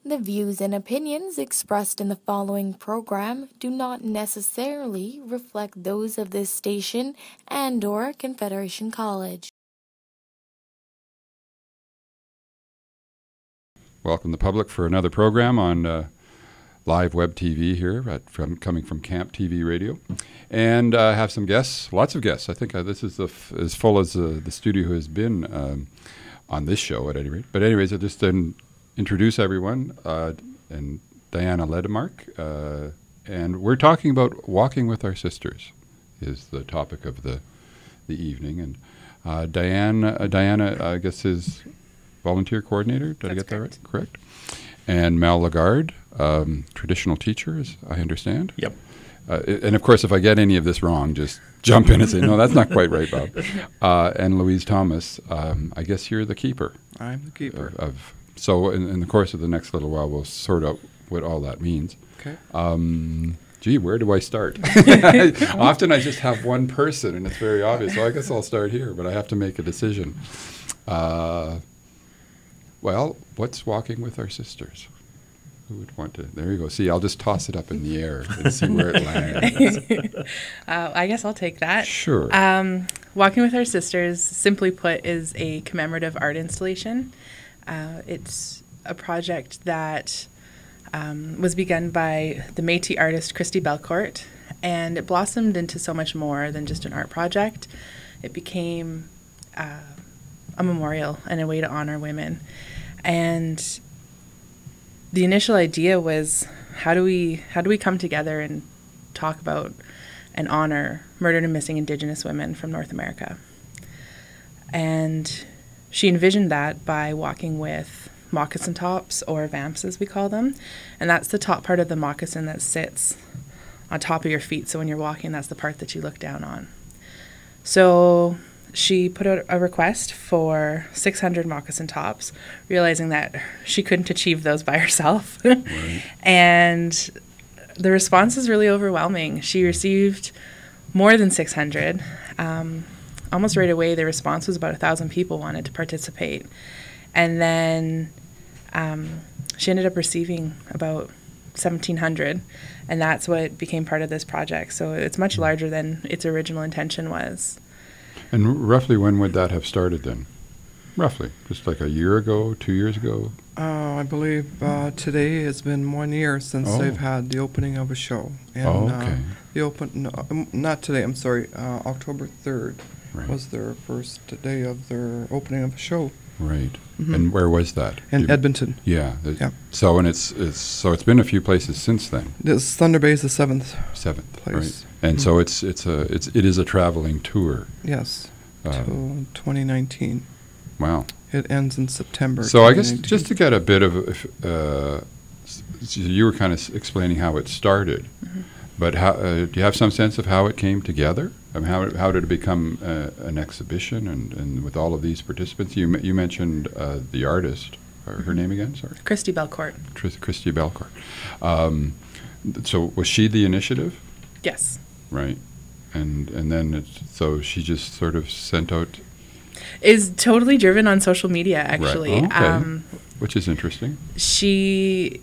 The views and opinions expressed in the following program do not necessarily reflect those of this station and/or Confederation College. Welcome the public for another program on live web TV here coming from Camp TV Radio. And have some guests, lots of guests. I think this is as full as the studio has been on this show at any rate. But anyways, I'll just introduce everyone, and Diana Ledemark, and we're talking about walking with our sisters is the topic of the evening. And Diana, I guess, is volunteer coordinator. Did I get that right? Correct. And Mel Lagarde, traditional teacher, as I understand. Yep. And of course, if I get any of this wrong, just jump in and say, no, that's not quite right, Bob. And Louise Thomas, I guess you're the keeper. I'm the keeper. So in the course of the next little while, we'll sort out what all that means. Okay. Gee, where do I start? Often I just have one person, and it's very obvious. So I guess I'll start here, but I have to make a decision. Well, what's walking with our sisters? Who would want to? There you go. See, I'll just toss it up in the air and see where it lands. I guess I'll take that. Sure. Walking with Our Sisters, simply put, is a commemorative art installation. It's a project that was begun by the Métis artist Christy Belcourt, and it blossomed into so much more than just an art project. It became a memorial and a way to honor women. And the initial idea was, how do we come together and talk about and honor murdered and missing Indigenous women from North America? And she envisioned that by walking with moccasin tops, or vamps as we call them. And that's the top part of the moccasin that sits on top of your feet. So when you're walking, that's the part that you look down on. So she put out a request for 600 moccasin tops, realizing that she couldn't achieve those by herself. Right. And the response is really overwhelming. She received more than 600. Almost right away, the response was about 1,000 people wanted to participate. And then she ended up receiving about 1,700, and that's what became part of this project. So it's much larger than its original intention was. And roughly when would that have started then? Roughly, just like a year ago, 2 years ago? I believe today has been 1 year since they've had the opening of a show. And, okay. Not today, I'm sorry, October 3rd Right. was their first day of their opening of a show. Right. Mm-hmm. And where was that? In Edmonton. Yeah. Yeah. So it's been a few places since then. This Thunder Bay is the seventh Place. place. Right. And so it is a traveling tour. Yes, till 2019. Wow. It ends in September. So I guess just to get a bit of, you were kind of explaining how it started, Mm-hmm. but how do you have some sense of how it came together? I mean, how did it become an exhibition and with all of these participants? You mentioned the artist, her name again, sorry? Christy Belcourt. Christy Belcourt. So was she the initiative? Yes. Right. And then so she just sort of sent out. Is totally driven on social media, actually. Right. Oh, okay. Which is interesting. She's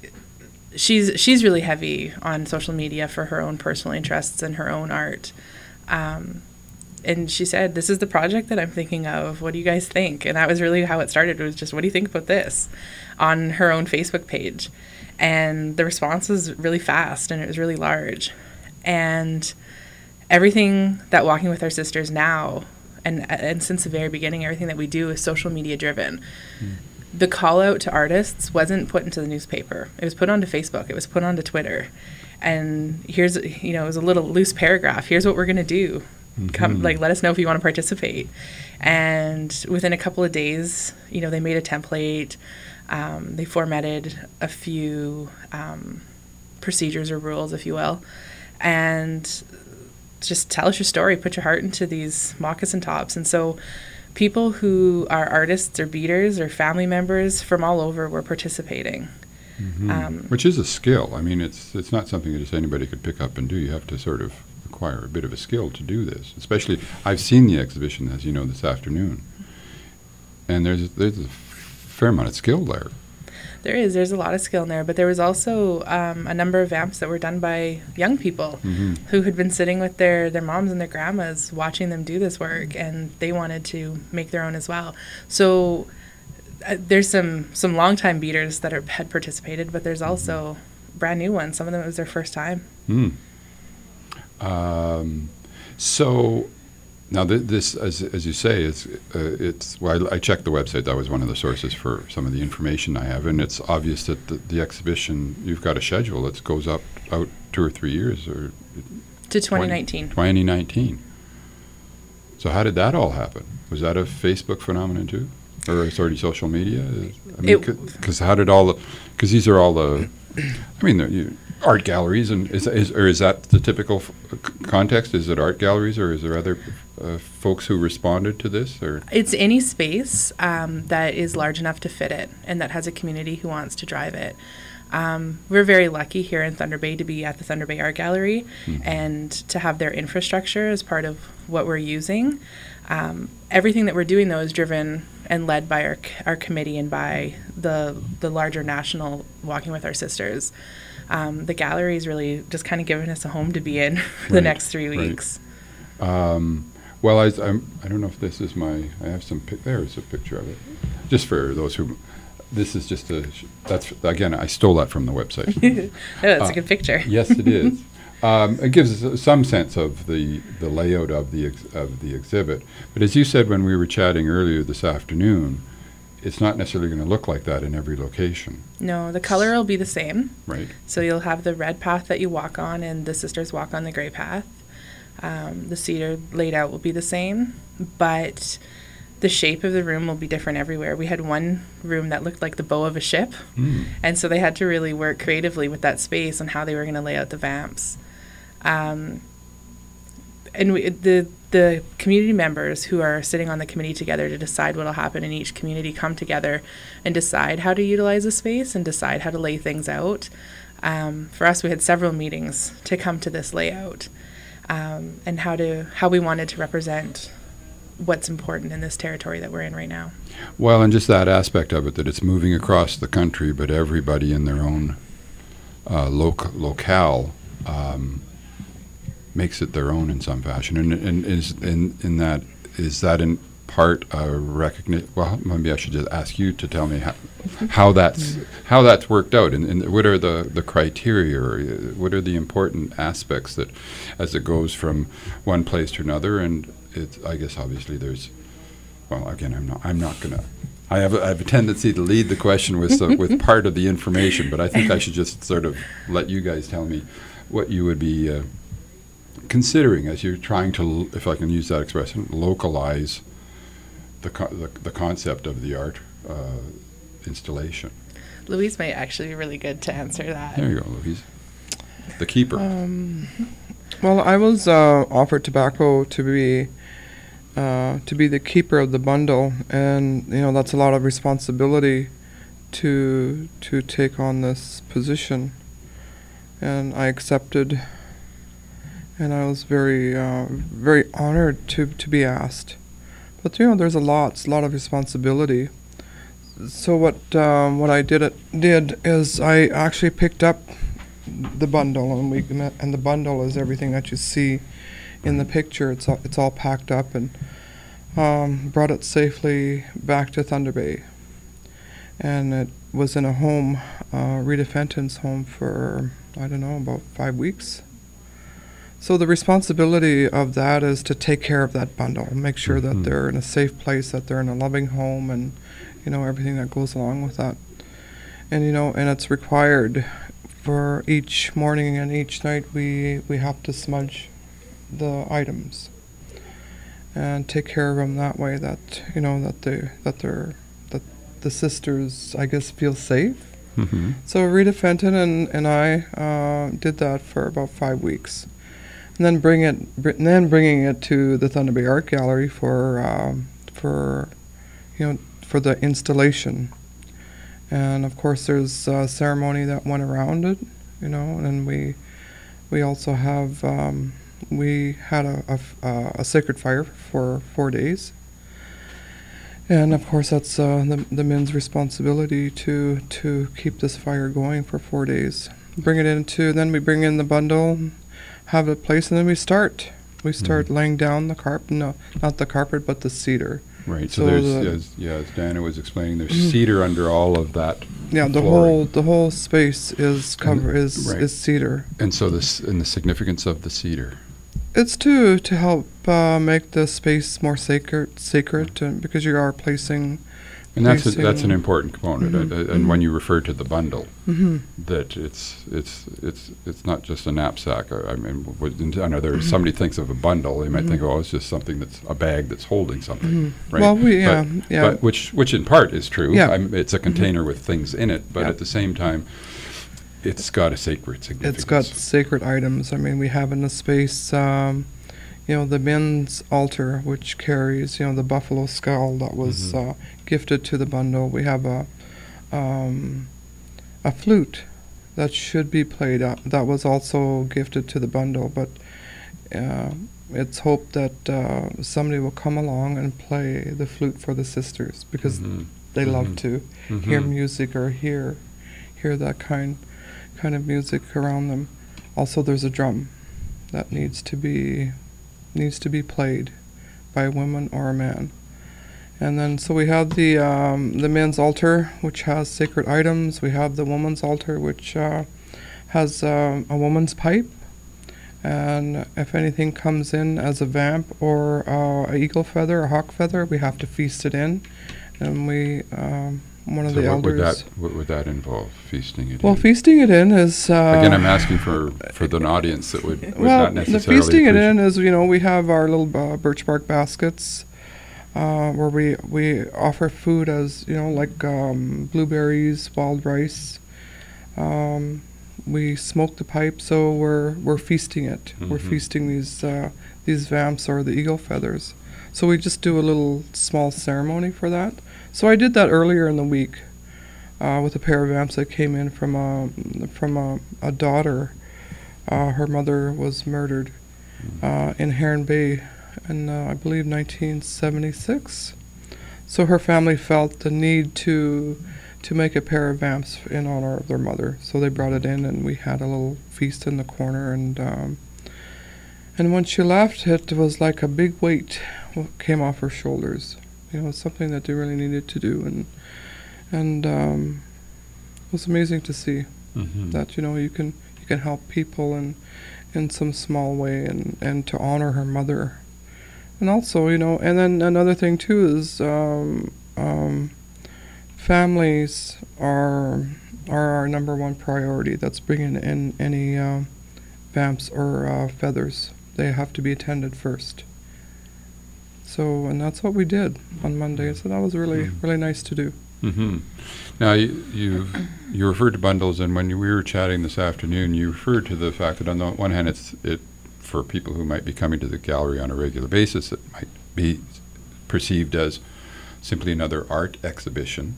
really heavy on social media for her own personal interests and her own art. And she said, "This is the project that I'm thinking of. What do you guys think?" And that was really how it started. It was just, "What do you think about this?" on her own Facebook page. And the response was really fast, and it was really large. And everything that Walking with Our Sisters now, and since the very beginning, everything that we do is social media driven. The call out to artists wasn't put into the newspaper. It was put onto Facebook. It was put onto Twitter. And here's, it was a little loose paragraph. Here's what we're going to do. Come, let us know if you want to participate. And within a couple of days, they made a template. They formatted a few procedures or rules, if you will. And just tell us your story. Put your heart into these moccasin tops. And so people who are artists or beaters or family members from all over were participating. Which is a skill. I mean, it's not something that just anybody could pick up and do. You have to sort of acquire a bit of a skill to do this. Especially, I've seen the exhibition, as you know, this afternoon, and there's a fair amount of skill there. There's a lot of skill in there, but there was also a number of vamps that were done by young people who had been sitting with their moms and their grandmas watching them do this work, and they wanted to make their own as well. So there's some longtime beaters that had participated, but there's also brand new ones. Some of them it was their first time. So now this, as you say, it's well, I checked the website. That was one of the sources for some of the information I have, and it's obvious that the exhibition, you've got a schedule that goes out 2 or 3 years, or to 2019. 2019. So how did that all happen? Was that a Facebook phenomenon too, or sorry, social media? I mean, because how did because these are all the, I mean, art galleries, and is that the typical context? Is it art galleries, or is there other folks who responded to this? Or it's any space that is large enough to fit it, and that has a community who wants to drive it. We're very lucky here in Thunder Bay to be at the Thunder Bay Art Gallery and to have their infrastructure as part of what we're using. Everything that we're doing, though, is driven and led by our committee and by the larger national Walking with Our Sisters. The gallery is really just kind of giving us a home to be in for the next 3 weeks. Well, I don't know if this is I have some, there's a picture of it. Just for those who, this is just that's, again, I stole that from the website. That's a good picture. Yes, it is. It gives us some sense of the layout of the exhibit. But as you said when we were chatting earlier this afternoon, it's not necessarily going to look like that in every location. No, the color will be the same. Right. So you'll have the red path that you walk on, and the sisters walk on the gray path. The cedar laid out will be the same, but the shape of the room will be different everywhere. We had one room that looked like the bow of a ship, and so they had to really work creatively with that space on how they were going to lay out the vamps. And the community members who are sitting on the committee together to decide what will happen in each community come together and decide how to utilize the space and decide how to lay things out. For us, we had several meetings to come to this layout, and how we wanted to represent what's important in this territory that we're in right now. Well, and just that aspect of it, that it's moving across the country, but everybody in their own locale makes it their own in some fashion, and is that in part a recognition? Well, maybe I should just ask you to tell me how that's worked out, and what are the criteria, or what are the important aspects that, as it goes from one place to another, and I guess obviously there's, well, again, I'm not gonna. I have a tendency to lead the question with part of the information, but I think I should just sort of let you guys tell me what you would be considering as you're trying to, if I can use that expression, localize the concept of the art installation. Louise might actually be really good to answer that. There you go, Louise. The keeper. Well, I was offered tobacco to be the keeper of the bundle, and that's a lot of responsibility to take on this position, and I accepted, and I was very very honored to be asked. But there's a lot of responsibility. So what I did is I actually picked up the bundle, and the bundle is everything that you see in the picture. It's all packed up, and brought it safely back to Thunder Bay, and it was in a home, Rita Fenton's home, for about 5 weeks. So the responsibility of that is to take care of that bundle, make sure that they're in a safe place, that they're in a loving home, and everything that goes along with that. And and it's required for each morning and each night we have to smudge the items and take care of them that way, that that the sisters, I guess, feel safe. So Rita Fenton and I did that for about 5 weeks, and then bringing it to the Thunder Bay Art Gallery for the installation. And of course there's a ceremony that went around it, and we also have we had a sacred fire for 4 days, And of course, that's the men's responsibility to keep this fire going for 4 days. Then we bring in the bundle, have it placed, and then we start. We start laying down the carpet. No, not the carpet, but the cedar. Right. So there's, as Diana was explaining, there's cedar under all of that. Yeah, the whole space is is cedar. And so the significance of the cedar. It's to help make the space more sacred, because you are placing. And that's an important component. And when you refer to the bundle, that it's not just a knapsack. I mean, I know somebody thinks of a bundle, they might think, oh, it's just something that's a bag that's holding something, right? Well, but which in part is true. Yeah. It's a container with things in it, but at the same time, it's got a sacred significance. It's got sacred items. I mean, we have in the space, the men's altar, which carries, the buffalo skull that was gifted to the bundle. We have a flute that should be played that was also gifted to the bundle, but it's hoped that somebody will come along and play the flute for the sisters, because they love to hear music or hear that kind of music around them. Also, there's a drum that needs to be played by a woman or a man. And then so we have the men's altar, which has sacred items. We have the woman's altar, which has a woman's pipe, and if anything comes in as a vamp or a eagle feather, a hawk feather, we have to feast it in. And we one of the elders. What would that involve? Feasting it in? Well, feasting it in is again, I'm asking for the audience that would not necessarily. The feasting it in is, we have our little birch bark baskets where we offer food as like blueberries, wild rice. We smoke the pipe, so we're feasting it. We're feasting these vamps or the eagle feathers. So we just do a little small ceremony for that. So I did that earlier in the week with a pair of vamps that came in from a daughter. Her mother was murdered in Heron Bay in I believe 1976. So her family felt the need to make a pair of vamps in honor of their mother. So they brought it in, and we had a little feast in the corner. And when she left, it was like a big weight came off her shoulders. Something that they really needed to do, and it was amazing to see that you can help people in some small way, and to honor her mother, and also and then another thing too is families are our number one priority. That's bringing in any vamps or feathers. They have to be attended first. So, and that's what we did on Monday. So that was really nice to do. Now, you referred to bundles, and when we were chatting this afternoon, you referred to the fact that on the one hand, it for people who might be coming to the gallery on a regular basis, it might be perceived as simply another art exhibition.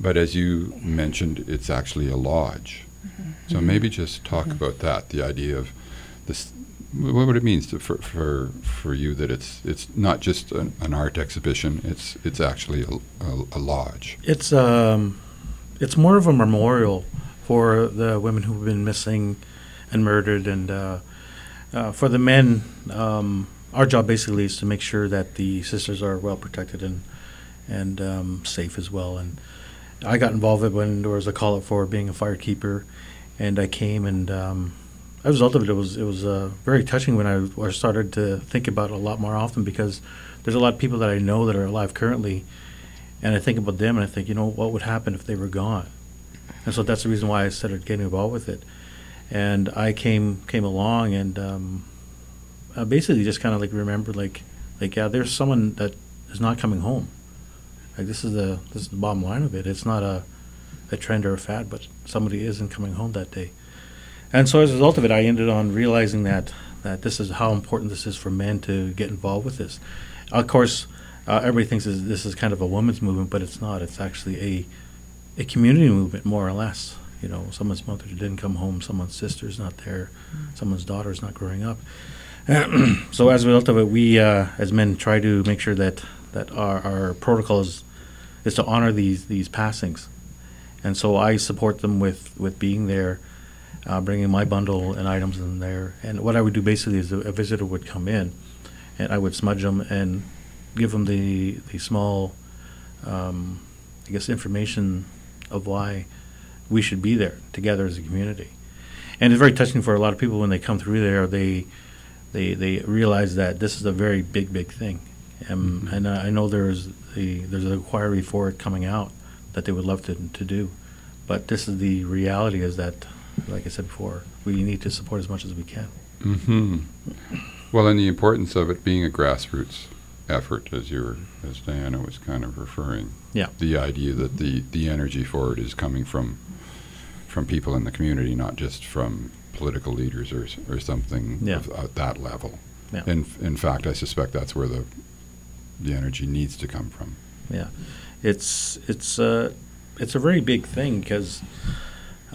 But as you mentioned, it's actually a lodge. So maybe just talk about that, the idea of this. What it means for you that it's not just an art exhibition, it's actually a lodge. It's more of a memorial for the women who've been missing and murdered, and for the men, our job basically is to make sure that the sisters are well protected and safe as well. And I got involved when there was a call out for being a firekeeper, and I came, and as a result of it, it was very touching when I started to think about it a lot more often, because there's a lot of people that I know that are alive currently, and I think about them, and I think, what would happen if they were gone? And so that's the reason why I started getting involved with it. And I came along, and basically just kind of like remembered, yeah, there's someone that is not coming home. Like this is the bottom line of it. It's not a trend or a fad, but somebody isn't coming home that day. And so as a result of it, I ended on realizing that this is how important this is for men to get involved with this. Of course, everybody thinks this is kind of a women's movement, but it's not. It's actually a community movement, more or less. Someone's mother didn't come home, someone's sister's not there, someone's daughter's not growing up. So as a result of it, we as men try to make sure that our protocol is is to honor these passings. And so I support them with being there, bringing my bundle and items in there. And what I would do basically is a visitor would come in, and I would smudge them and give them the small, I guess, information of why we should be there together as a community. And it's very touching for a lot of people when they come through there. They realize that this is a very big thing, and I know there's an inquiry for it coming out that they would love to do, but this is the reality. Is that, like I said before, we need to support as much as we can. Mm-hmm. Well, and the importance of it being a grassroots effort, as Diana was kind of referring. Yeah. The idea that the energy for it is coming from people in the community, not just from political leaders or something at that level. Yeah. In fact, I suspect that's where the energy needs to come from. Yeah, it's a very big thing because,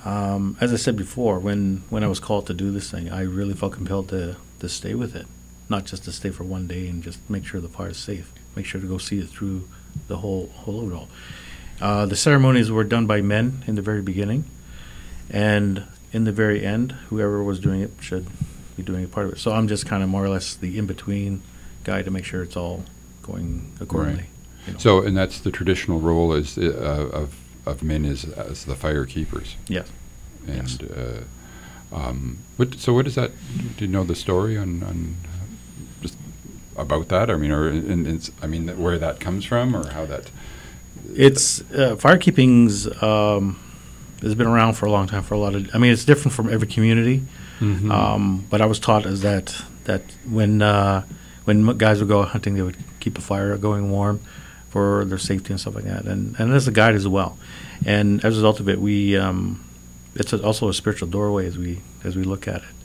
as I said before, when I was called to do this thing, I really felt compelled to stay with it, not just to stay for one day and just make sure the fire is safe, make sure to go see it through the whole of it all. The ceremonies were done by men in the very beginning, and in the very end, whoever was doing it should be doing a part of it. So I'm just kind of more or less the in-between guy to make sure it's all going accordingly. Right. You know. So, and that's the traditional role of men as the fire keepers. Yes. And Yes. What is that? Do you know the story on just about that? I mean, where that comes from, or how that? It's firekeeping's has been around for a long time for a lot of. I mean, it's different from every community, but I was taught is that when guys would go hunting, they would keep a fire going warm for their safety and stuff like that, and as a guide as well. And as a result of it, we it's also a spiritual doorway as we look at it.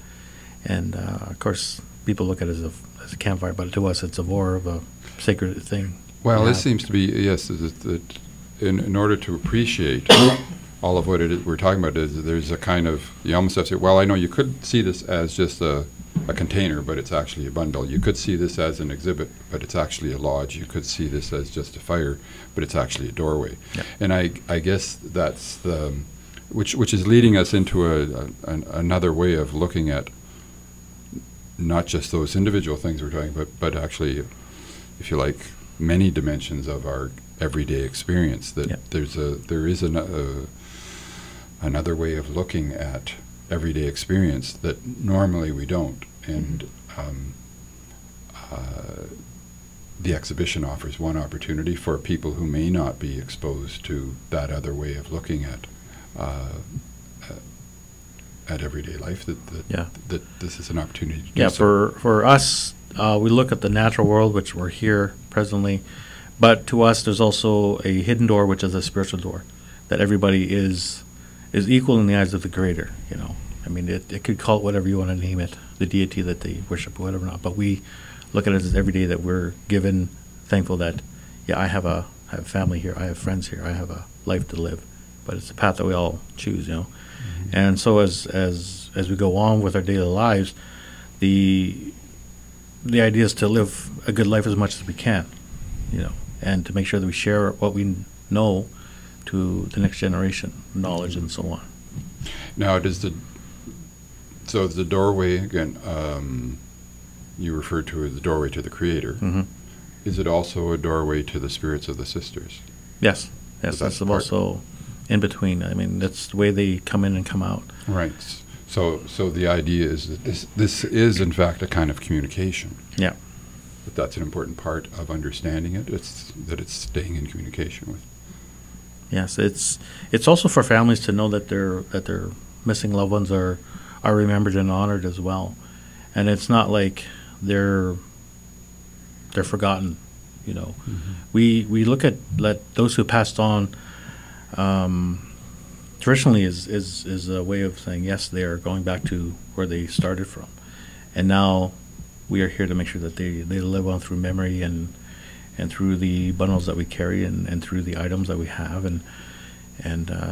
And of course, people look at it as a campfire, but to us, it's more of a sacred thing. Well, this seems to be, yes, that in order to appreciate all of what it is we're talking about, there's a kind of, you almost have to say, well, I know you could see this as just a container, but it's actually a bundle. You could see this as an exhibit, but it's actually a lodge. You could see this as just a fire, but it's actually a doorway. Yeah. And I guess that's the, which is leading us into another way of looking at not just those individual things we're talking about, but actually, if you like, many dimensions of our everyday experience. That there is another way of looking at everyday experience that normally we don't, and the exhibition offers one opportunity for people who may not be exposed to that other way of looking at everyday life. That this is an opportunity to do so. For us, we look at the natural world, which we're here presently, but to us, there's also a hidden door, which is a spiritual door, that everybody is equal in the eyes of the Creator. You know, I mean, it could call it whatever you want to name it, the deity that they worship, whatever not. But we look at it as every day that we're given, thankful that, I have a family here, I have friends here, I have a life to live. But it's a path that we all choose, you know. Mm-hmm. And so as we go on with our daily lives, the idea is to live a good life as much as we can, you know, and to make sure that we share what we know to the next generation, knowledge and so on. Now, the doorway, again, you referred to as the doorway to the Creator. Mm-hmm. Is it also a doorway to the spirits of the sisters? Yes, that's also in between. I mean, that's the way they come in and come out. Right. So the idea is that this is, in fact, a kind of communication. Yeah. But that's an important part of understanding it. It's staying in communication with. Yes, it's also for families to know that their missing loved ones are remembered and honored as well, and it's not like they're forgotten. You know, mm-hmm. we look at those who passed on. Traditionally is a way of saying yes, they are going back to where they started from, and now we are here to make sure that they live on through memory and through the bundles that we carry and through the items that we have and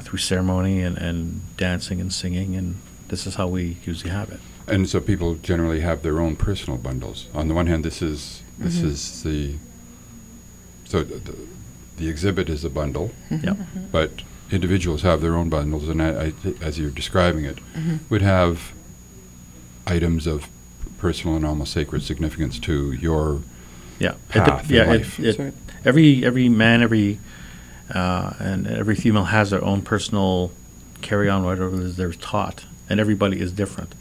through ceremony and dancing and singing, and this is how we usually have it. And so people generally have their own personal bundles. On the one hand, this is the the exhibit is a bundle, Yeah. but individuals have their own bundles, and as you're describing it, would have items of personal and almost sacred significance to your Yeah. path in life. That's right. Every man, and every female has their own personal carry-on, whatever it is they're taught, and everybody is different.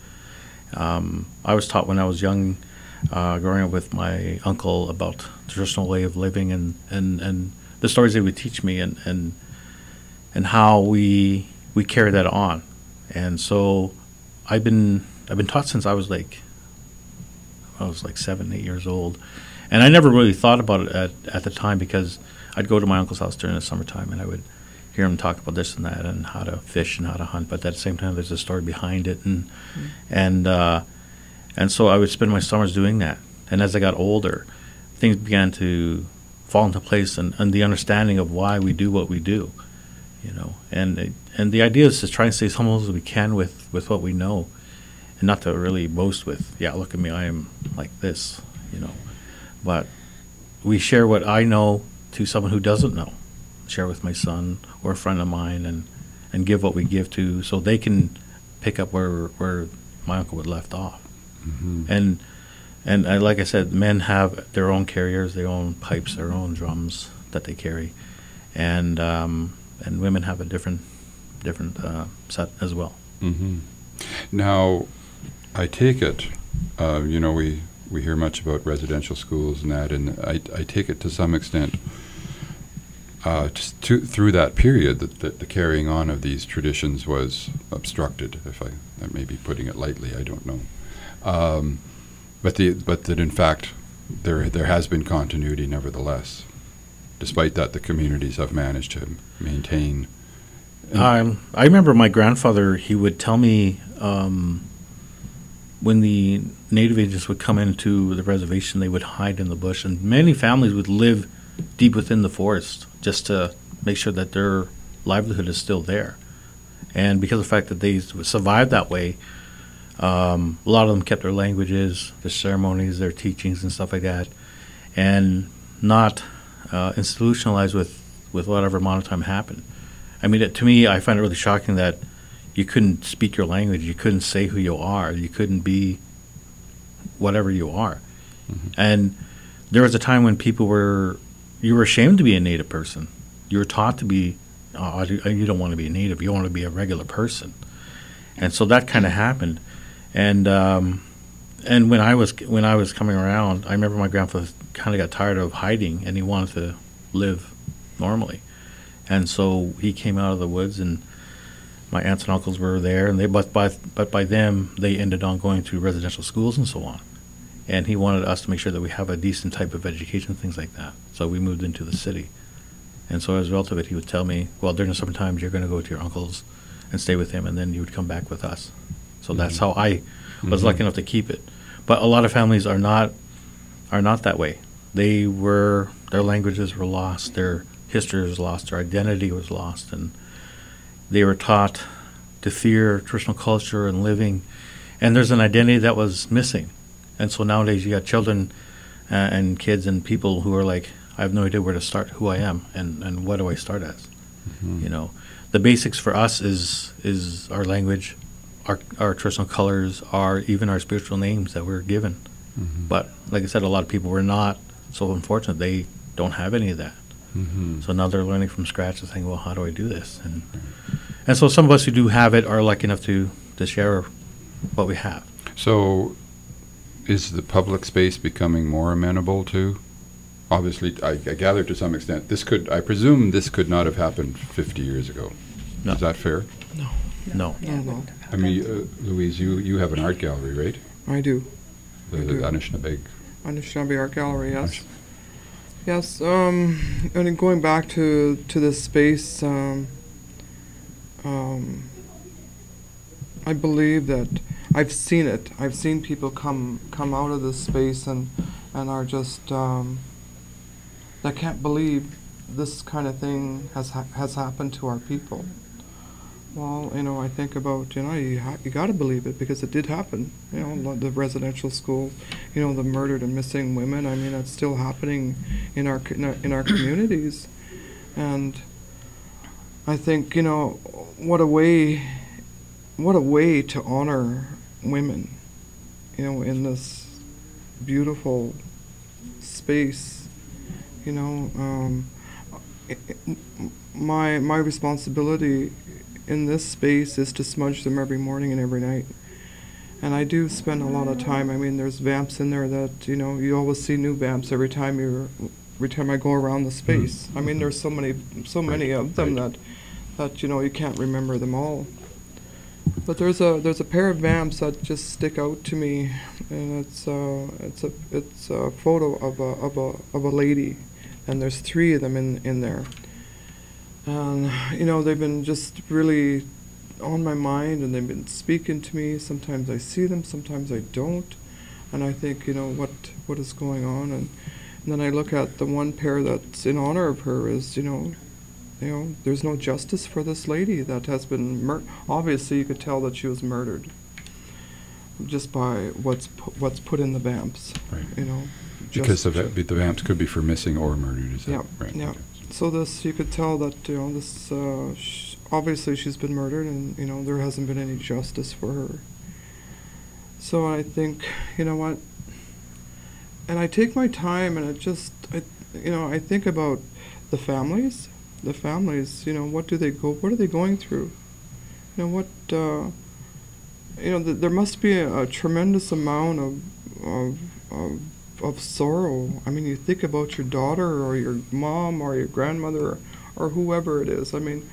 I was taught when I was young, growing up with my uncle, about the traditional way of living and the stories they would teach me and how we carry that on. And so I've been taught since I was like 7, 8 years old. And I never really thought about it at the time, because I'd go to my uncle's house during the summertime and I would hear him talk about this and that and how to fish and how to hunt. But at the same time, there's a story behind it, and so I would spend my summers doing that. And as I got older, things began to fall into place, and the understanding of why we do what we do, you know. And the idea is to try and stay as humble as we can with what we know, and not to really boast with, yeah, look at me, I am like this, you know. But we share what I know to someone who doesn't know. Share with my son or a friend of mine, and give what we give to, so they can pick up where my uncle would left off. And like I said, men have their own carriers, their own pipes, their own drums that they carry, and women have a different set as well. Now, I take it, you know, we hear much about residential schools and that, and I take it to some extent, through that period, that the carrying on of these traditions was obstructed. If I may be putting it lightly, I don't know. But that in fact there has been continuity nevertheless. Despite that, the communities have managed to maintain. I remember my grandfather, he would tell me when the native Indians would come into the reservation, they would hide in the bush, and many families would live deep within the forest just to make sure that their livelihood is still there. And because of the fact that they survived that way, a lot of them kept their languages, their ceremonies, their teachings and stuff like that, and not institutionalized with whatever amount of time happened. I mean, to me, I find it really shocking that you couldn't speak your language, you couldn't say who you are, you couldn't be whatever you are. And there was a time when you were ashamed to be a Native person. You were taught to be, you don't want to be a Native, you want to be a regular person. And so that kind of happened. And when I was coming around, I remember my grandfather kind of got tired of hiding, and he wanted to live normally. And so he came out of the woods, and my aunts and uncles were there, and but by them they ended on going to residential schools and so on. And he wanted us to make sure that we have a decent type of education, things like that. So we moved into the city. And so as a result of it, he would tell me, well, during the summertime, you're going to go to your uncle's and stay with him, and then you would come back with us. So that's how I was lucky enough to keep it. But a lot of families are not that way. Their languages were lost, their history was lost, their identity was lost, and they were taught to fear traditional culture and living. And there's an identity that was missing. And so nowadays you got children and kids and people who are like, I have no idea where to start, who I am, and what do I start as? You know, the basics for us is our language, our traditional colors, even our spiritual names that we're given. But like I said, a lot of people were not so unfortunate. They don't have any of that. So now they're learning from scratch and saying, well, how do I do this? And so some of us who do have it are lucky enough to share what we have. So is the public space becoming more amenable to? Obviously, I gather to some extent, I presume this could not have happened 50 years ago. No. Is that fair? No. I mean, Louise, you have an art gallery, right? I do. The Anishinaabe. Anishinaabe Art Gallery, yes. Yes, and going back to this space, I believe that I've seen it. I've seen people come out of this space and are just that can't believe this kind of thing has happened to our people. Well, I think about, you got to believe it because it did happen. The residential school, the murdered and missing women. I mean, it's still happening in our communities, And I think, you know, what a way to honor women, you know, in this beautiful space, you know. My responsibility in this space is to smudge them every morning and every night. And I do spend a lot of time. I mean, there's vamps in there that, you know, you always see new vamps every time I go around the space. I mean, there's so many of them that you know, you can't remember them all. But there's a pair of vamps that just stick out to me, and it's a photo of a lady, and there's 3 of them in there. And you know, they've been just really on my mind, and they've been speaking to me. Sometimes I see them, sometimes I don't, and I think, you know, what is going on, and then I look at the one pair that's in honor of her. Is, you know, there's no justice for this lady that has been obviously you could tell that she was murdered just by what's put in the vamps. Right. You know, because the vamps could be for missing or murdered. Is that yeah, right? Yeah. Okay. So this, you could tell that, you know, this obviously she's been murdered, and, you know, there hasn't been any justice for her. So I think, you know what, and I take my time, and I think about the families, you know, what are they going through? You know, what, you know, there must be a tremendous amount of sorrow. I mean, you think about your daughter or your mom or your grandmother or whoever it is. I mean,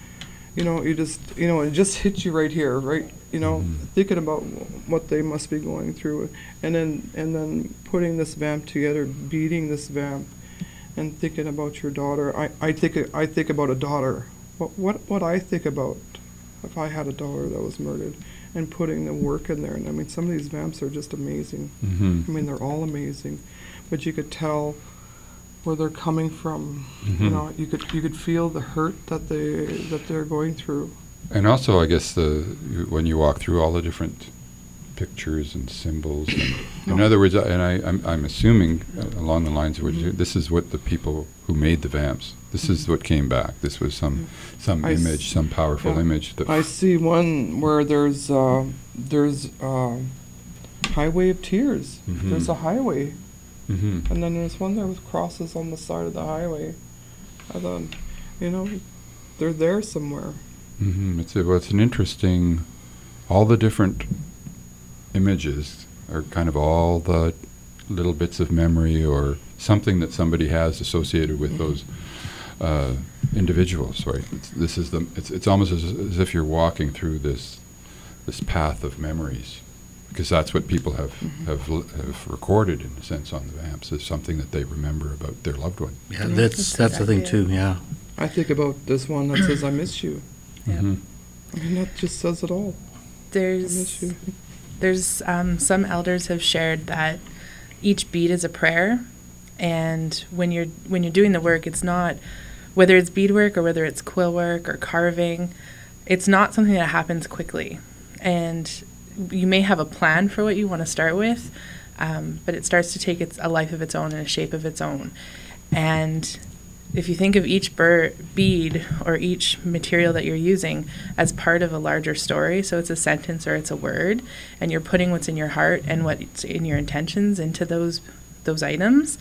you know, it just hits you right here, right? You know, thinking about what they must be going through, and then putting this vamp together, beating this vamp, and thinking about your daughter. I think about a daughter. What I think about if I had a daughter that was murdered, and putting the work in there. And I mean, some of these vamps are just amazing. I mean, they're all amazing, but you could tell where they're coming from. You know, you could feel the hurt that they're going through. And also, I guess when you walk through all the different pictures and symbols, and in other words, and I'm assuming along the lines of what this is what the people who made the vamps. This is what came back. This was some image, some powerful image. That I see one where there's highway of tears. There's a highway, and then there's one there with crosses on the side of the highway. I thought, you know, they're there somewhere. It's an interesting. All the different images are kind of all the little bits of memory or something that somebody has associated with those individuals, right? It's almost as if you're walking through this path of memories, because that's what people have recorded in a sense on the vamps, is something that they remember about their loved one. Yeah, that's the thing too. Yeah, I think about this one that says "I miss you." Yeah. I mean, that just says it all. There's some elders have shared that each bead is a prayer, and when you're doing the work, it's not, whether it's beadwork or whether it's quill work or carving, it's not something that happens quickly. And you may have a plan for what you want to start with, but it starts to take a life of its own and a shape of its own. And if you think of each bead or each material that you're using as part of a larger story, so it's a sentence or it's a word, and you're putting what's in your heart and what's in your intentions into those items,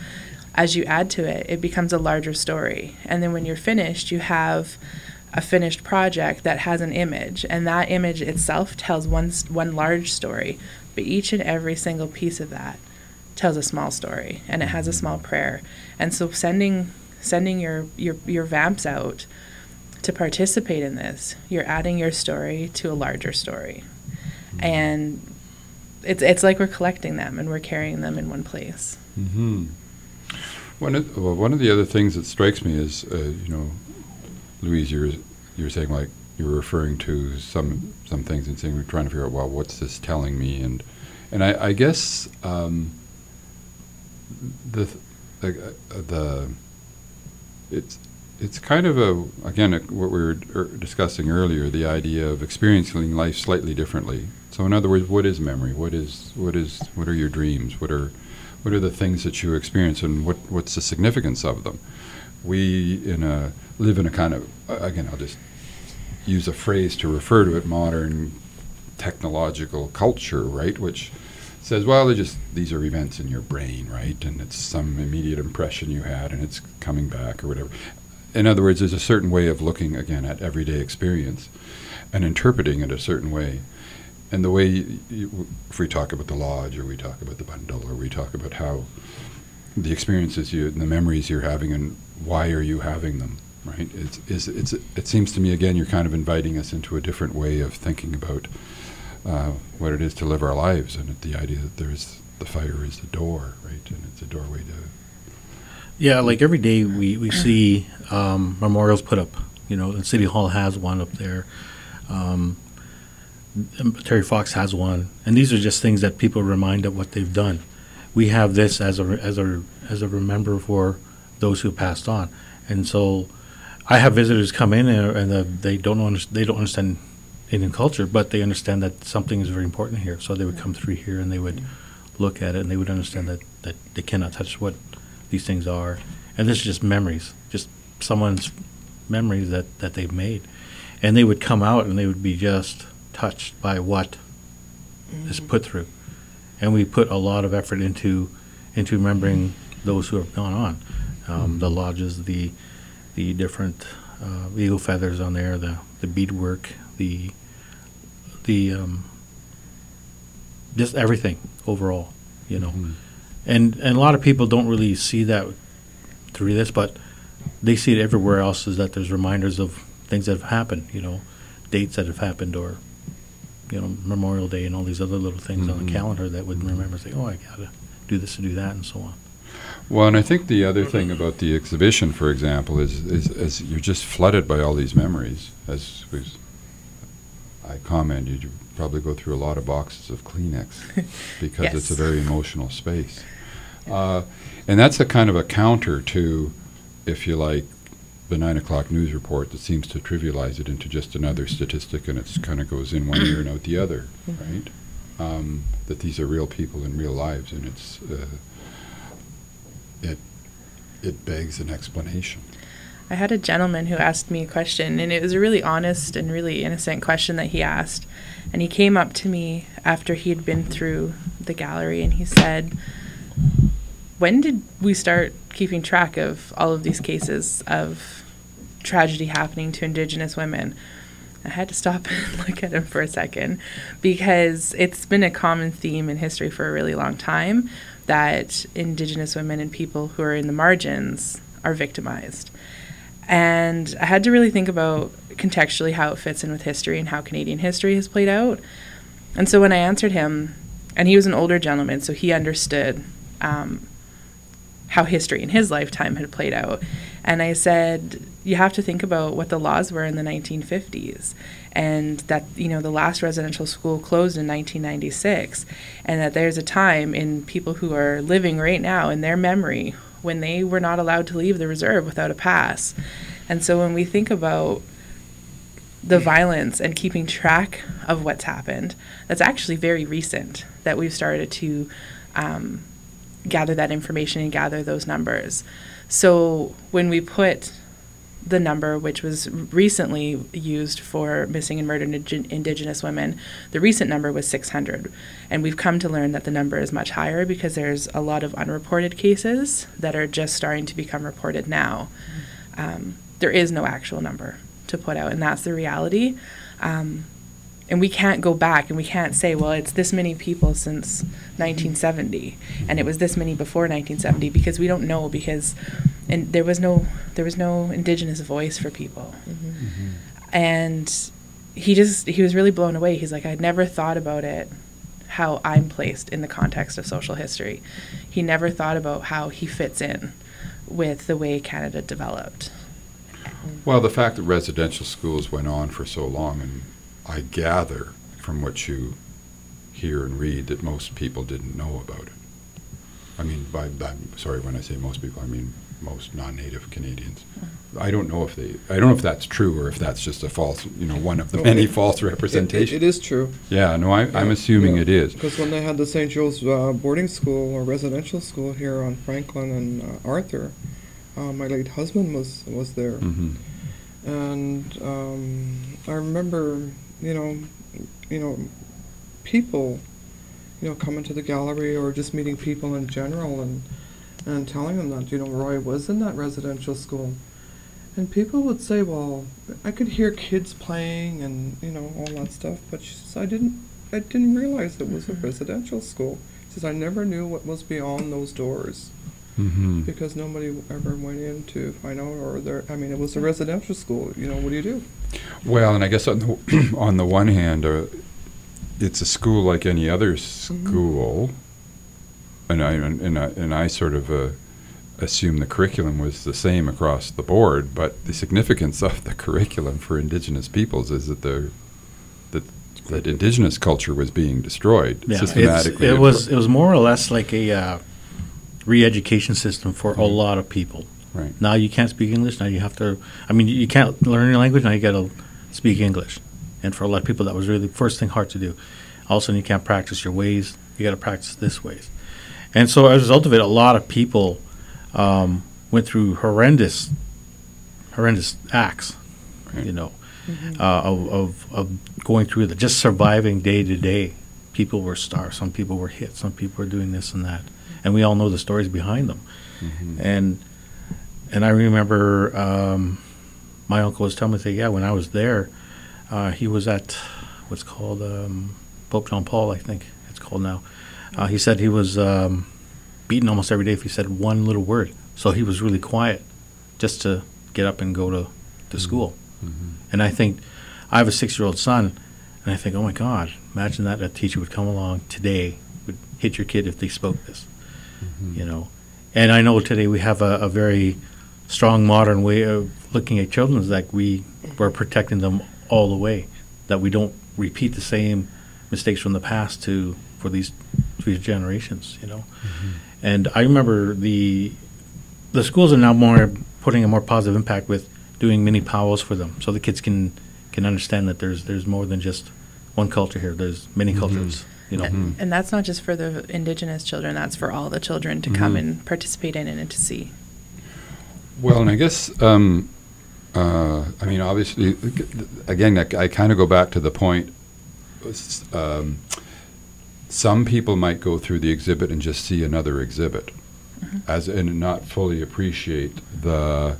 as you add to it, it becomes a larger story. And then when you're finished, you have a finished project that has an image, and that image itself tells one large story, but each and every single piece of that tells a small story, and it has a small prayer. And so sending your vamps out to participate in this, you're adding your story to a larger story. And it's like we're collecting them and we're carrying them in one place. One of the other things that strikes me is, you know, Louise, you were saying, like, you were referring to some things and saying we're trying to figure out, well, what's this telling me? And I guess it's kind of what we were discussing earlier, the idea of experiencing life slightly differently. So in other words, what is memory? What are your dreams? What are the things that you experience, and what's the significance of them? we live in a kind of, again, I'll just use a phrase to refer to it, modern technological culture, right, which says, well, these are events in your brain, right, and it's some immediate impression you had and it's coming back or whatever. In other words, there's a certain way of looking, again, at everyday experience and interpreting it a certain way. And the way, if we talk about the lodge or we talk about the bundle or we talk about how the experiences the memories you're having and why are you having them, right? It seems to me, again, you're kind of inviting us into a different way of thinking about what it is to live our lives, and the idea that the fire is the door, right? And it's a doorway to... Yeah, like every day we see memorials put up. You know, and City Hall has one up there. Terry Fox has one. And these are just things that people remind of what they've done. We have this as a remember for those who passed on. And so I have visitors come in and they don't understand Indian culture, but they understand that something is very important here. So they would come through here and they would look at it and they would understand that they cannot touch what these things are. And this is just memories, just someone's memories that they've made. And they would come out and they would be just touched by what is put through. And we put a lot of effort into remembering those who have gone on. The lodges, the different eagle feathers on there, the beadwork, the just everything overall, you know. And a lot of people don't really see that through this, but they see it everywhere else, is that there's reminders of things that have happened, you know, dates that have happened, or, you know, Memorial Day and all these other little things on the calendar that would remember, say, oh, I got to do this to do that, and so on. Well, and I think the other thing about the exhibition, for example, is you're just flooded by all these memories. As I commented, you probably go through a lot of boxes of Kleenex because Yes. it's a very emotional space. And that's a kind of a counter to, if you like, the 9 o'clock news report that seems to trivialize it into just another statistic, and it kind of goes in one ear and out the other, right? That these are real people in real lives, and it begs an explanation. I had a gentleman who asked me a question, and it was a really honest and really innocent question that he asked. And he came up to me after he'd been through the gallery, and he said, when did we start keeping track of all of these cases of tragedy happening to Indigenous women? I had to stop and look at him for a second, because it's been a common theme in history for a really long time that Indigenous women and people who are in the margins are victimized. And I had to really think about contextually how it fits in with history and how Canadian history has played out. And so when I answered him, and he was an older gentleman, so he understood how history in his lifetime had played out. And I said, you have to think about what the laws were in the 1950s, and that, you know, the last residential school closed in 1996, and that there's a time in people who are living right now in their memory when they were not allowed to leave the reserve without a pass. And so when we think about the violence and keeping track of what's happened, that's actually very recent that we've started to gather that information and gather those numbers. So when we put the number, which was recently used for missing and murdered Indigenous women, the recent number was 600. And we've come to learn that the number is much higher because there's a lot of unreported cases that are just starting to become reported now. There is no actual number to put out, and that's the reality. And we can't go back and we can't say, well, it's this many people since 1970 and it was this many before 1970, because we don't know, because there was no Indigenous voice for people. And he was really blown away. He's like, I'd never thought about it how I'm placed in the context of social history. He never thought about how he fits in with the way Canada developed. Well, the fact that residential schools went on for so long, and I gather from what you hear and read that most people didn't know about it. I mean, I'm sorry, when I say most people, I mean most non-native Canadians. I don't know if that's true, or if that's just a false, one of the many false representations. It is true. Yeah, no, I'm assuming it is. Because when they had the St. Joe's boarding school or residential school here on Franklin and Arthur, My late husband was there. Mm-hmm. And I remember, people, coming to the gallery or just meeting people in general and telling them that, Roy was in that residential school. And people would say, well, I could hear kids playing and, all that stuff, but she says, I didn't realize it was a residential school. She says, I never knew what was beyond those doors. Mm-hmm. Because nobody ever went in to find out, it was a residential school. What do you do? Well, and I guess on the on the one hand, it's a school like any other school, and I sort of assume the curriculum was the same across the board. But the significance of the curriculum for Indigenous peoples is that that Indigenous culture was being destroyed systematically. It was more or less like a re-education system for a lot of people. Right. Now you can't speak English. Now you have to. You can't learn your language. Now you got to speak English. And for a lot of people, that was really the first thing hard to do. All of a sudden, you can't practice your ways. You got to practice this ways. And so, as a result of it, a lot of people went through horrendous acts. Right. Of going through just surviving day to day. People were starved. Some people were hit. Some people were doing this and that. And we all know the stories behind them. Mm-hmm. And I remember my uncle was telling me, when I was there, he was at what's called Pope John Paul, I think it's called now. He said he was beaten almost every day if he said one little word. So he was really quiet just to get up and go to school. Mm-hmm. And I think I have a 6-year-old son, and I think, oh, my God, imagine that a teacher would come along today, would hit your kid if they spoke this. Mm-hmm. And I know today we have a very strong modern way of looking at children, is that we're protecting them all the way, that we don't repeat the same mistakes from the past for these generations, Mm-hmm. And I remember the schools are now putting a more positive impact with doing mini powwows for them, so the kids can understand that there's more than just one culture here. There's many cultures. And that's not just for the Indigenous children, that's for all the children to come and participate in and to see. Well, and I guess, obviously, again, I kind of go back to the point, some people might go through the exhibit and just see another exhibit, and not fully appreciate all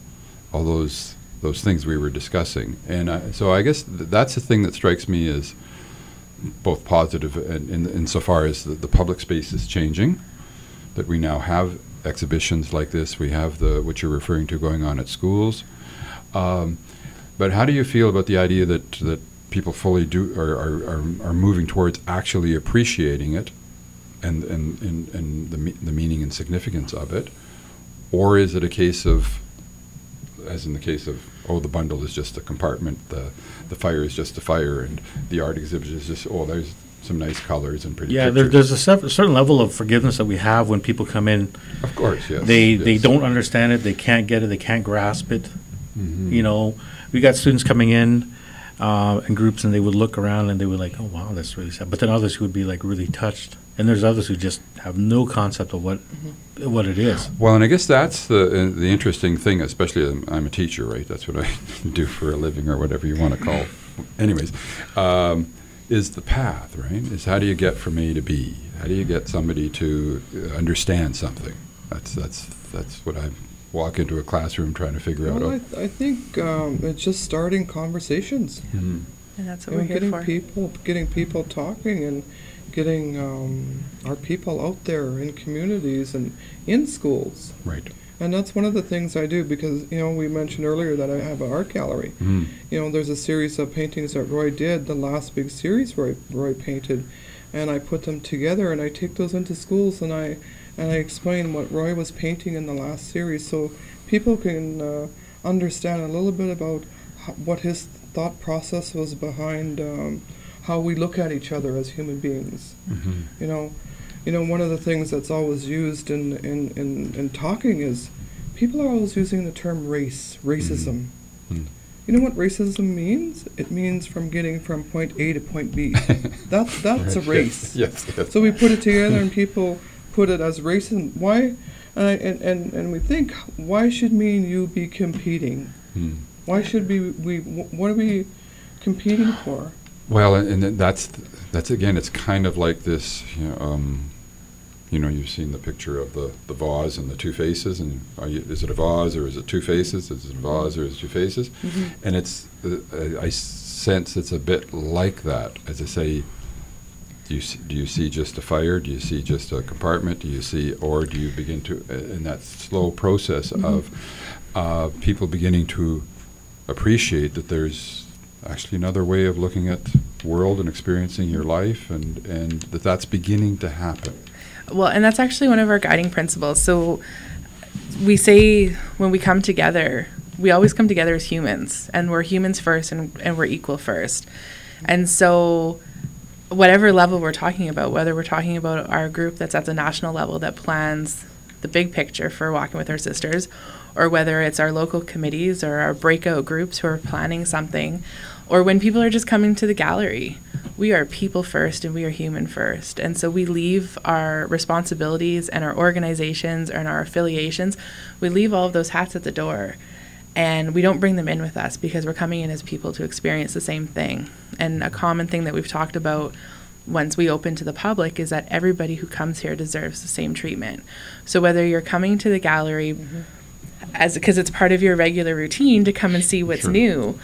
those things we were discussing. And so I guess that's the thing that strikes me as both positive and insofar as the public space is changing, that we now have exhibitions like this. We have what you're referring to going on at schools. But how do you feel about the idea that people fully are moving towards actually appreciating it and the meaning and significance of it? Or is it a case of, as in the case of, the bundle is just a compartment, the fire is just a fire, and the art exhibit is just, there's some nice colors and pretty pictures. There's a certain level of forgiveness that we have when people come in. Of course, yes. They don't understand it, they can't get it, they can't grasp it. Mm-hmm. We got students coming in groups, and they would look around and they would like, oh wow, that's really sad. But then others who would be like really touched, and there's others who just have no concept of what it is. Well, and I guess that's the interesting thing, especially I'm a teacher, right? That's what I do for a living, or whatever you want to call. Anyways, is the path, right? Is how do you get from A to B? How do you get somebody to understand something? That's what I walk into a classroom trying to figure out. I think it's just starting conversations. Mm-hmm. And that's what we're here for. Getting people talking and getting our people out there in communities and in schools. Right. And that's one of the things I do, because, we mentioned earlier that I have an art gallery. Mm. There's a series of paintings that Roy did, the last big series Roy painted, and I put them together, and I take those into schools, and I explain what Roy was painting in the last series, so people can understand a little bit about what his thought process was behind how we look at each other as human beings. Mm-hmm. One of the things that's always used in talking is people are always using the term racism. Mm-hmm. You know what racism means? It means getting from point A to point B. That's a race. Yes. So we put it together, and people put it as racism. Why? And we think, why should me and you be competing? Why should what are we competing for? Well, and that's again, it's kind of like this, you've seen the picture of the vase and the two faces, and is it a vase or is it two faces? Is it a vase or is it two faces? And it's, I sense it's a bit like that. As I say, do you see just a fire? Do you see just a compartment? Do you see, or do you begin to, in that slow process of people beginning to appreciate that there's actually another way of looking at the world and experiencing your life, and that's beginning to happen. Well, and that's actually one of our guiding principles. So we say when we come together, we always come together as humans, and we're humans first, and we're equal first. And so whatever level we're talking about, whether we're talking about our group that's at the national level that plans the big picture for Walking with Our Sisters, or whether it's our local committees or our breakout groups who are planning something, or when people are just coming to the gallery, we are people first and we are human first. And so we leave our responsibilities and our organizations and our affiliations, we leave all of those hats at the door. And we don't bring them in with us because we're coming in as people to experience the same thing. And a common thing that we've talked about once we open to the public is that everybody who comes here deserves the same treatment. So whether you're coming to the gallery because it's part of your regular routine to come and see what's new,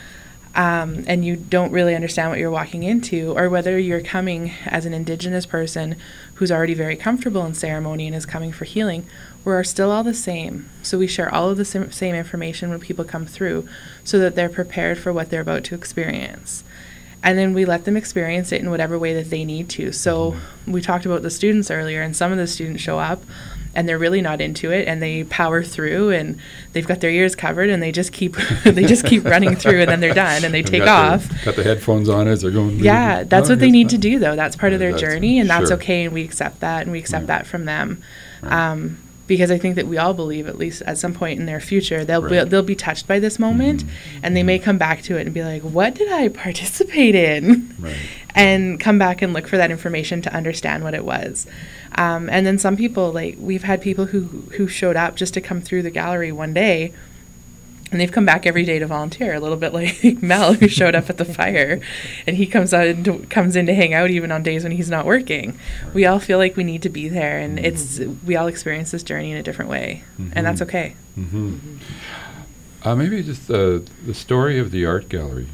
and you don't really understand what you're walking into, or whether you're coming as an Indigenous person who's already very comfortable in ceremony and is coming for healing, we're still all the same. So we share all of the same information when people come through so that they're prepared for what they're about to experience. And then we let them experience it in whatever way that they need to. So we talked about the students earlier, and some of the students show up and they're really not into it, and they power through, and they've got their ears covered, and they just keep running through, and then they're done and they take off. Got the headphones on as they're going. Yeah, that's what they need to do, though. That's part of their journey, and that's sure. okay, and we accept that, and we accept that from them. Because I think that we all believe, at least at some point in their future, they'll be touched by this moment, and they may come back to it and be like, what did I participate in? And come back and look for that information to understand what it was. And then some people, like, we've had people who showed up just to come through the gallery one day, and they've come back every day to volunteer, a little bit like Mel, who showed up at the fire, and he comes in to hang out even on days when he's not working. We all feel like we need to be there, and we all experience this journey in a different way, and that's okay. Maybe just the story of the art gallery.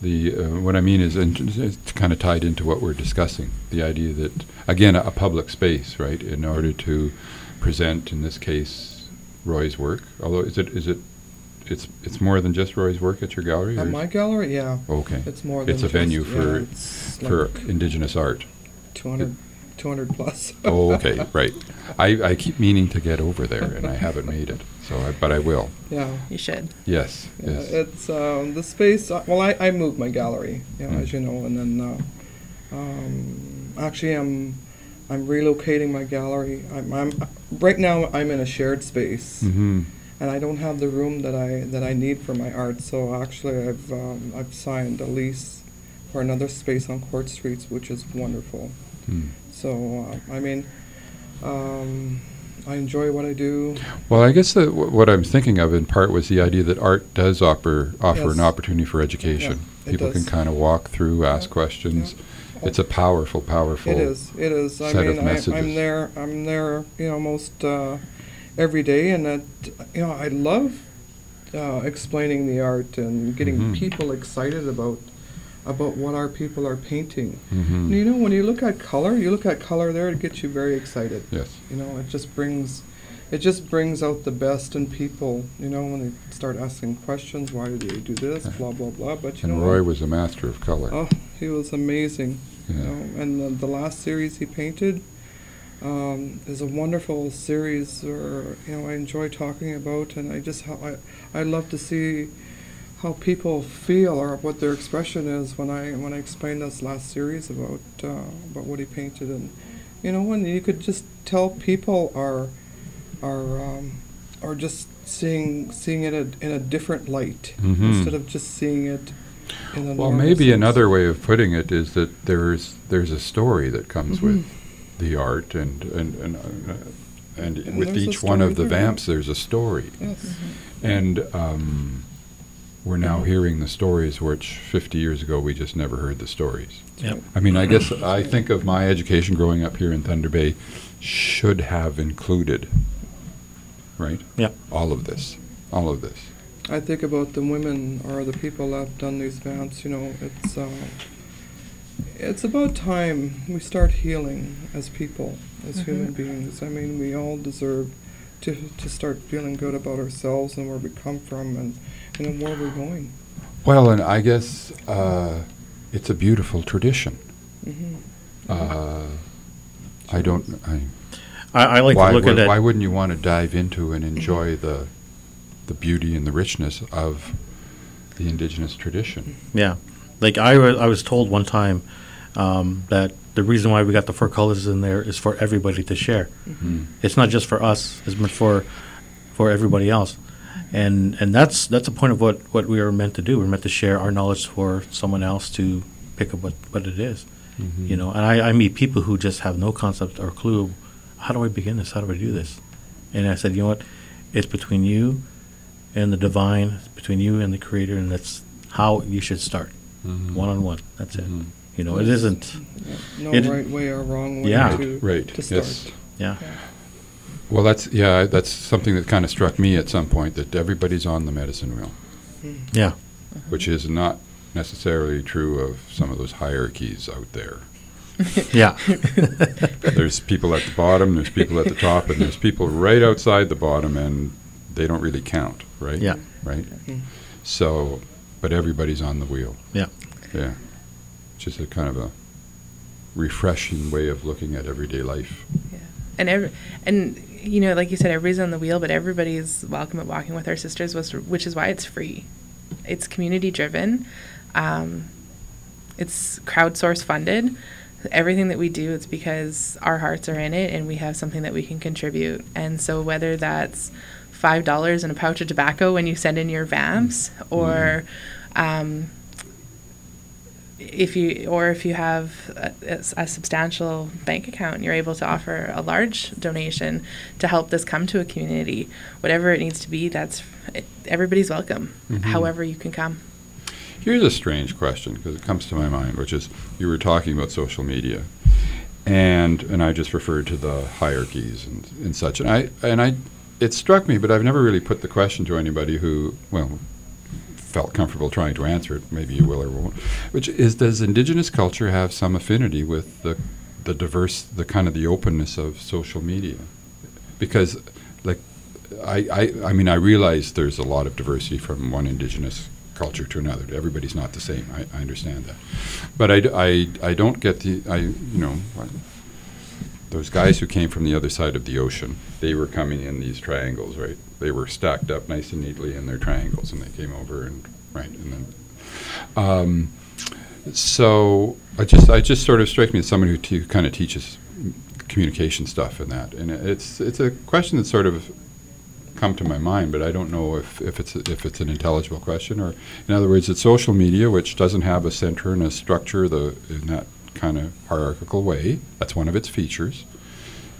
What I mean is, it's kind of tied into what we're discussing. The idea that, again, a public space, right, in order to present, in this case, Roy's work. Although, it's more than just Roy's work at your gallery? At my gallery, yeah. Okay. It's more than it's a venue for like Indigenous art. 200 plus. Oh, okay, right. I keep meaning to get over there, and I haven't made it. But I will. Yeah. You should. Yes. Yeah, yes. it's the space. Well, I moved my gallery, as you know, and then actually I'm relocating my gallery. I'm right now I'm in a shared space, and I don't have the room that I need for my art. So actually I've signed a lease for another space on Court Street, which is wonderful. So I enjoy what I do. Well, I guess what I'm thinking of in part was the idea that art does offer an opportunity for education. Yeah, People can kind of walk through, ask questions. Yeah. It's a powerful. It is. Set of messages. I'm there. Most every day, and I love explaining the art and getting people excited about what our people are painting. And, when you look at color there, it gets you very excited. Yes. It just brings out the best in people, when they start asking questions, why do they do this, blah, blah, blah. But and Roy was a master of color. Oh, he was amazing. Yeah. And the last series he painted is a wonderful series where, I enjoy talking about, and I love to see how people feel or what their expression is when I explain this last series about what he painted. And when you could just tell people are just seeing it in a different light instead of just seeing it in a well, normal maybe sense. Another way of putting it is that there's a story that comes with the art, and with there's a each one of the story there, vamps, there's a story. Yes. And we're now hearing the stories which 50 years ago we just never heard the stories. Yep. I mean, I guess I think of my education growing up here in Thunder Bay should have included, right? Yep. All of this. I think about the women or the people that have done these vamps. It's about time we start healing as people, as human beings. I mean, we all deserve to start feeling good about ourselves and where we come from and where we're going. Well, and I guess it's a beautiful tradition. I don't. I like to look at it. Why wouldn't you want to dive into and enjoy the beauty and the richness of the Indigenous tradition? Yeah. Like I was told one time that the reason why we got the 4 colors in there is for everybody to share. It's not just for us. It's meant for everybody else. And that's a point of what we are meant to do. We're meant to share our knowledge for someone else to pick up what it is. And I meet people who just have no concept or clue. How do I begin this? How do I do this? And I said, you know what? It's between you and the divine. It's between you and the Creator, and that's how you should start. One-on-one. That's it. It isn't. No It- right way or wrong way Yeah. to start. Yes. Yeah. Well, that's something that kind of struck me at some point, that everybody's on the medicine wheel, Yeah. which is not necessarily true of some of those hierarchies out there. Yeah. There's people at the bottom, there's people at the top, and there's people right outside the bottom, and they don't really count, right? Yeah. Right? So, but everybody's on the wheel. Yeah. Yeah. Just a kind of a refreshing way of looking at everyday life. Yeah. And like you said, everybody's on the wheel, but everybody's welcome at Walking with Our Sisters, which is why it's free. It's community driven. It's crowdsource funded. Everything that we do, it's because our hearts are in it and we have something that we can contribute. And so whether that's $5 and a pouch of tobacco when you send in your vamps, or if you have a substantial bank account and you're able to offer a large donation to help this come to a community, whatever it needs to be, everybody's welcome, however you can come. Here's a strange question, because it comes to my mind, which is, you were talking about social media, and I just referred to the hierarchies and such, and it struck me, but I've never really put the question to anybody who, well, felt comfortable trying to answer it. Maybe you will or won't. Which is, does Indigenous culture have some affinity with the diverse, the kind of the openness of social media? Because, like, I mean, I realize there's a lot of diversity from one Indigenous culture to another. Everybody's not the same. I understand that, but I don't get those guys who came from the other side of the ocean. They were coming in these triangles, right? They were stacked up nice and neatly in their triangles, and they came over and then. So I just sort of strike me as someone who kind of teaches communication stuff and that, and it's a question that sort of come to my mind, but I don't know if it's an intelligible question, or in other words, it's social media, which doesn't have a center and a structure in that kind of hierarchical way. That's one of its features.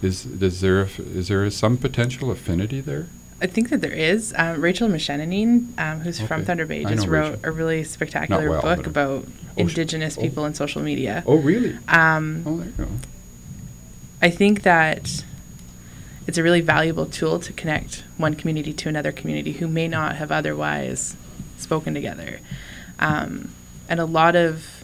Is there some potential affinity there? I think that there is. Rachel Mishenanine, who's from Thunder Bay, just wrote a really spectacular book about Indigenous people and social media. Oh, really? There you go. I think that it's a really valuable tool to connect one community to another community who may not have otherwise spoken together. And a lot of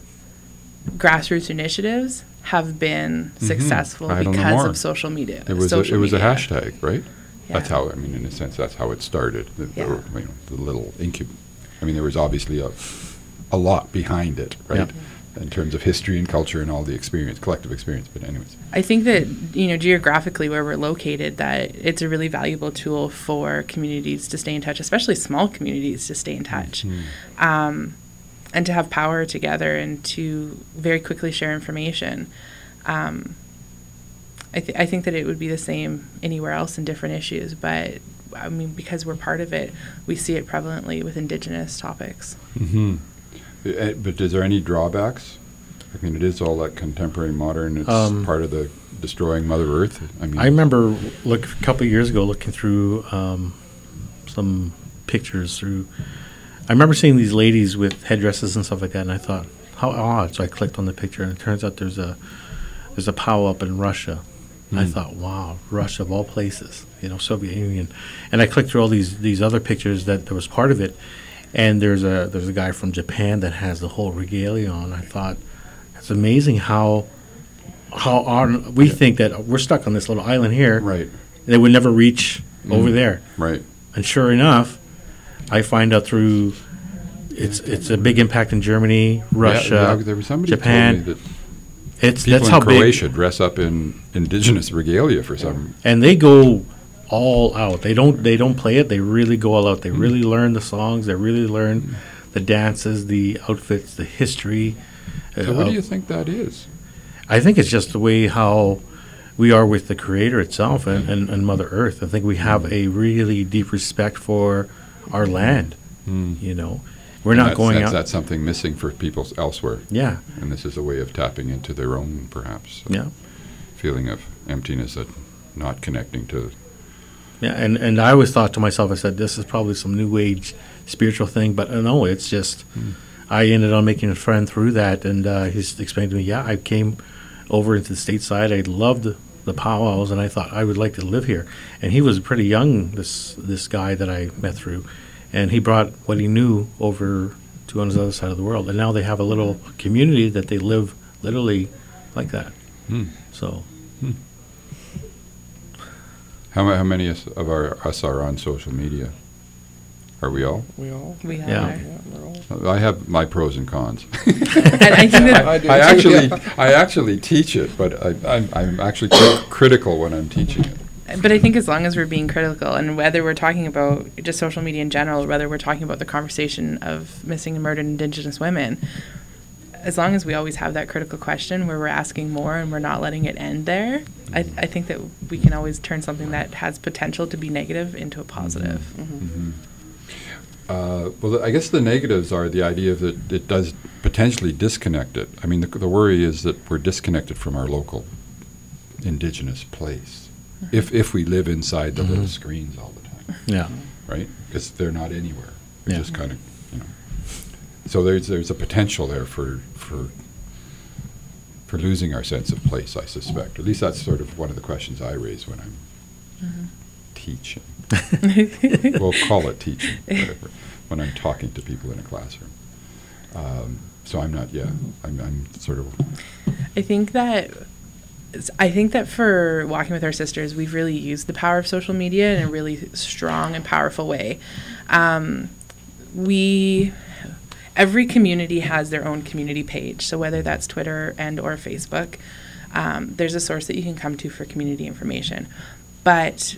grassroots initiatives have been successful because of social media. It was a hashtag, right? Yeah. That's how, I mean, in a sense, that's how it started. The little I mean, there was obviously a lot behind it, right? Yeah. In terms of history and culture and all the experience, collective experience. But anyways, I think that geographically where we're located, that it's a really valuable tool for communities to stay in touch, especially small communities to stay in touch, and to have power together and to very quickly share information. I think that it would be the same anywhere else in different issues, but I mean, because we're part of it, we see it prevalently with Indigenous topics. But is there any drawbacks? I mean, it is all that contemporary, modern. It's part of the destroying Mother Earth? I mean, I remember a couple of years ago looking through some pictures through. I remember seeing these ladies with headdresses and stuff like that, and I thought, how odd. So I clicked on the picture, and it turns out there's a powwow up in Russia. And I thought, wow, Russia of all places, Soviet Union. And I clicked through all these other pictures that was part of it, and there's a guy from Japan that has the whole regalia on. I thought, it's amazing how we think that we're stuck on this little island here. Right. They would never reach over there. Right. And sure enough, I find out through it's a big impact in Germany, Russia, there was somebody Japan. Told me that that's people how in Croatia big. dress up in indigenous regalia for some. And they go all out. They don't play it. They really go all out. They really learn the songs. They really learn the dances, the outfits, the history. So what do you think that is? I think it's just the way how we are with the Creator itself and Mother Earth. I think we have a really deep respect for our land. We're not going out. That's something missing for people elsewhere. Yeah. And this is a way of tapping into their own, perhaps, feeling of emptiness, that not connecting to. Yeah, and I always thought to myself, I said, this is probably some new age spiritual thing, but no, it's just, I ended up making a friend through that, and he's explained to me, I came over into the stateside, I loved the powwows, and I thought I would like to live here. And he was pretty young, this guy that I met through, and he brought what he knew over to on the other side of the world. And now they have a little community that they live literally like that. So, how many of us are on social media? Are we all? We all. We are. Yeah. We're all. I have my pros and cons. And I think that I do too. I actually teach it, but I'm actually critical when I'm teaching it. But I think as long as we're being critical, and whether we're talking about just social media in general, or whether we're talking about the conversation of missing and murdered Indigenous women, as long as we always have that critical question where we're asking more and we're not letting it end there, I think that we can always turn something that has potential to be negative into a positive. Well, I guess the negatives are the idea that it does potentially disconnect it. I mean, the worry is that we're disconnected from our local Indigenous place if we live inside the little screens all the time. yeah. Right? Because they're not anywhere. They're Yeah. just kind of, So there's a potential there for losing our sense of place, I suspect. At least that's sort of one of the questions I raise when I'm teaching. We'll call it teaching, whatever, when I'm talking to people in a classroom. So I'm not, I'm sort of. I think that for Walking with Our Sisters, we've really used the power of social media in a really strong and powerful way. Every community has their own community page. So whether that's Twitter and or Facebook, there's a source that you can come to for community information. But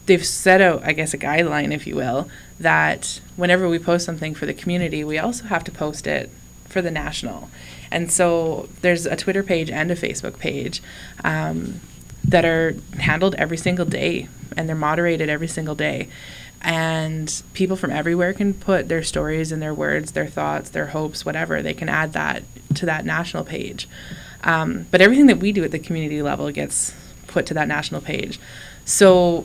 they've set out, I guess, a guideline, if you will, that whenever we post something for the community, we also have to post it for the national. And so there's a Twitter page and a Facebook page that are handled every single day, and they're moderated every single day. And people from everywhere can put their stories and their words, their thoughts, their hopes, whatever. They can add that to that national page. But everything that we do at the community level gets put to that national page. So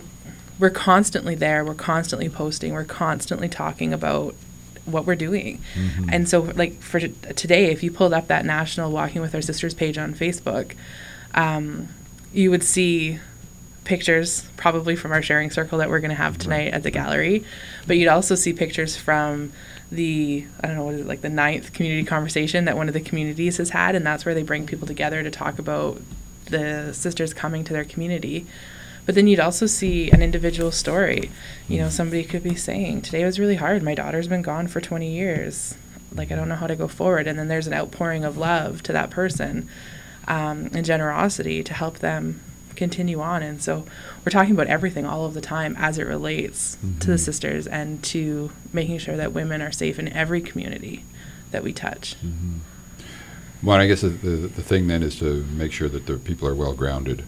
we're constantly there. We're constantly posting. We're constantly talking about what we're doing. And so, like, for today, if you pulled up that national Walking with Our Sisters page on Facebook, you would see pictures probably from our sharing circle that we're going to have tonight at the gallery, but you'd also see pictures from the, I don't know, what is it, like the 9th community conversation that one of the communities has had, and that's where they bring people together to talk about the sisters coming to their community. But then you'd also see an individual story. You know, somebody could be saying, today was really hard, my daughter's been gone for 20 years, like I don't know how to go forward. And then there's an outpouring of love to that person and generosity to help them continue on. And so we're talking about everything all of the time as it relates to the sisters and to making sure that women are safe in every community that we touch. Well, I guess the thing then is to make sure that the people are well grounded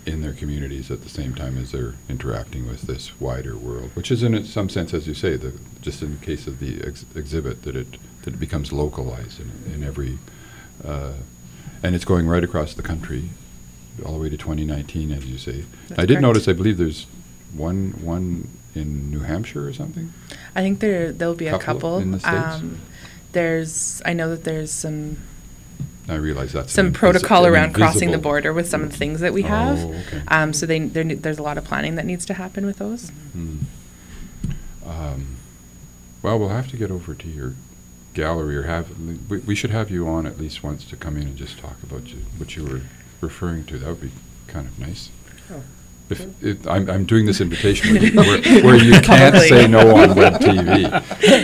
in their communities at the same time as they're interacting with this wider world, which is in some sense, as you say, just in the case of the exhibit, that it becomes localized in every, and it's going right across the country. all the way to 2019, as you say. That's I did correct. notice, I believe there's one in New Hampshire or something? I think there'll be a Couple couple. in the States? I know that there's some I realize that's some an protocol around crossing the invisible- border with some of the things that we have. Oh, okay. So there's a lot of planning that needs to happen with those. Hmm. Well, we'll have to get over to your gallery, or we should have you on at least once to come in and just talk about what you were referring to. That would be kind of nice. Oh. I'm doing this invitation where you can't say no on web TV.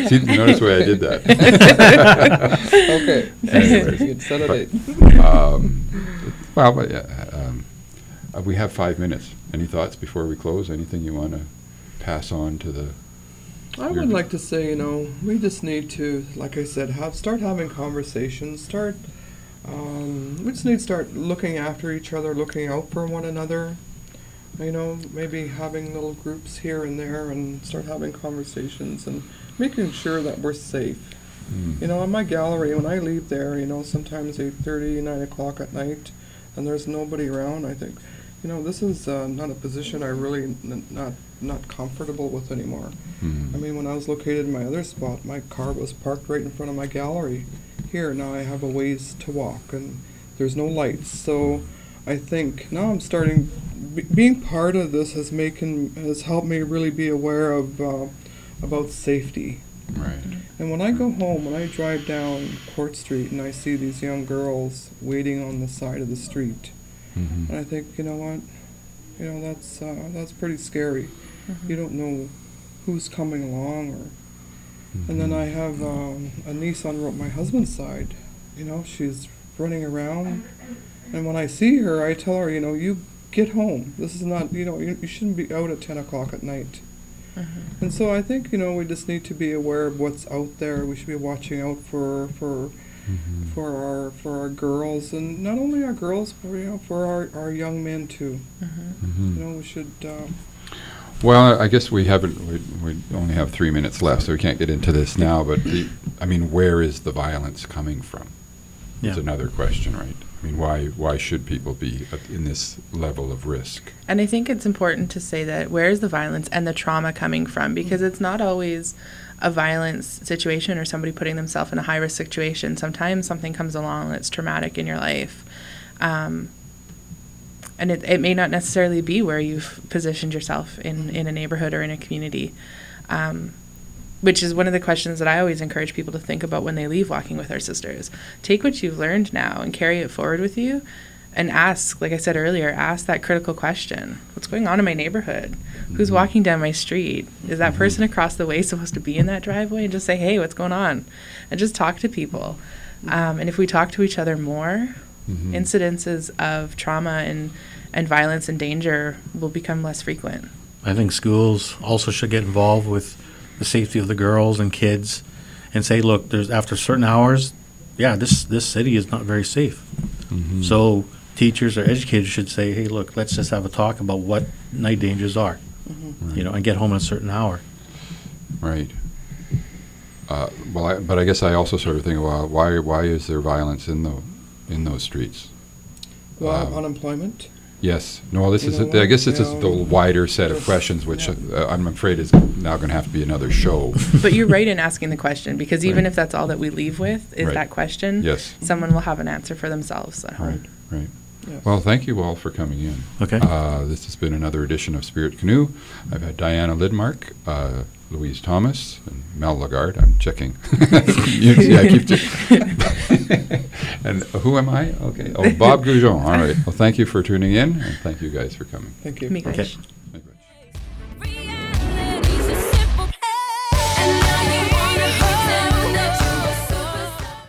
See, notice the way I did that. Okay. Anyways, You'd set a date. We have 5 minutes. Any thoughts before we close? Anything you want to pass on to the... I would like to say, we just need to, like I said, start having conversations. We just need to start looking after each other, looking out for one another. Maybe having little groups here and there, and start having conversations and making sure that we're safe. In my gallery, when I leave there, sometimes 8:30, 9 o'clock at night, and there's nobody around, I think, this is not a position I really not comfortable with anymore. I mean, when I was located in my other spot, my car was parked right in front of my gallery. Here, now I have a ways to walk, and there's no lights. So I think now I'm starting, being part of this has helped me really be aware of about safety. Right. And when I go home, when I drive down Court Street and I see these young girls waiting on the side of the street, Mm-hmm. and I think, you know what, that's pretty scary. You don't know who's coming along, and then I have a niece on my husband's side. She's running around, and when I see her, I tell her, you get home. This is not, you shouldn't be out at 10 o'clock at night. And so I think, we just need to be aware of what's out there. We should be watching out for our girls, and not only our girls, but for our young men too. We should. Well, I guess we only have 3 minutes left, so we can't get into this now. But where is the violence coming from? It's another question, right? I mean, why should people be in this level of risk? And I think it's important to say that where is the violence and the trauma coming from? Because it's not always a violence situation or somebody putting themselves in a high-risk situation. Sometimes something comes along that's traumatic in your life. And it may not necessarily be where you've positioned yourself in a neighborhood or in a community, which is one of the questions that I always encourage people to think about when they leave Walking with Our Sisters. Take what you've learned now and carry it forward with you, and ask, like I said earlier, ask that critical question. What's going on in my neighborhood? Who's walking down my street? Is that person across the way supposed to be in that driveway? And just say, hey, what's going on? And just talk to people. And if we talk to each other more, incidences of trauma and violence and danger will become less frequent. I think schools also should get involved with the safety of the girls and kids, and say, look, there's after certain hours, this city is not very safe. So teachers or educators should say, hey, look, let's just have a talk about what night dangers are, and get home at a certain hour. Right. But I guess I also sort of think, well, why is there violence in those streets? Well, unemployment. Yes. No, this is. I guess it's the wider set of questions, which I'm afraid is now going to have to be another show. But you're right in asking the question, because even if that's all that we leave with is that question, yes, someone will have an answer for themselves at home. Right. Yes. Well, thank you all for coming in. Okay. This has been another edition of Spirit Canoe. I've had Diana Lidmark, Louise Thomas, and Mel Lagarde. I'm checking. I keep checking. And who am I? Okay. Oh, Bob Goujon. All right. Well, thank you for tuning in, and thank you guys for coming. Thank you. Migration. Okay.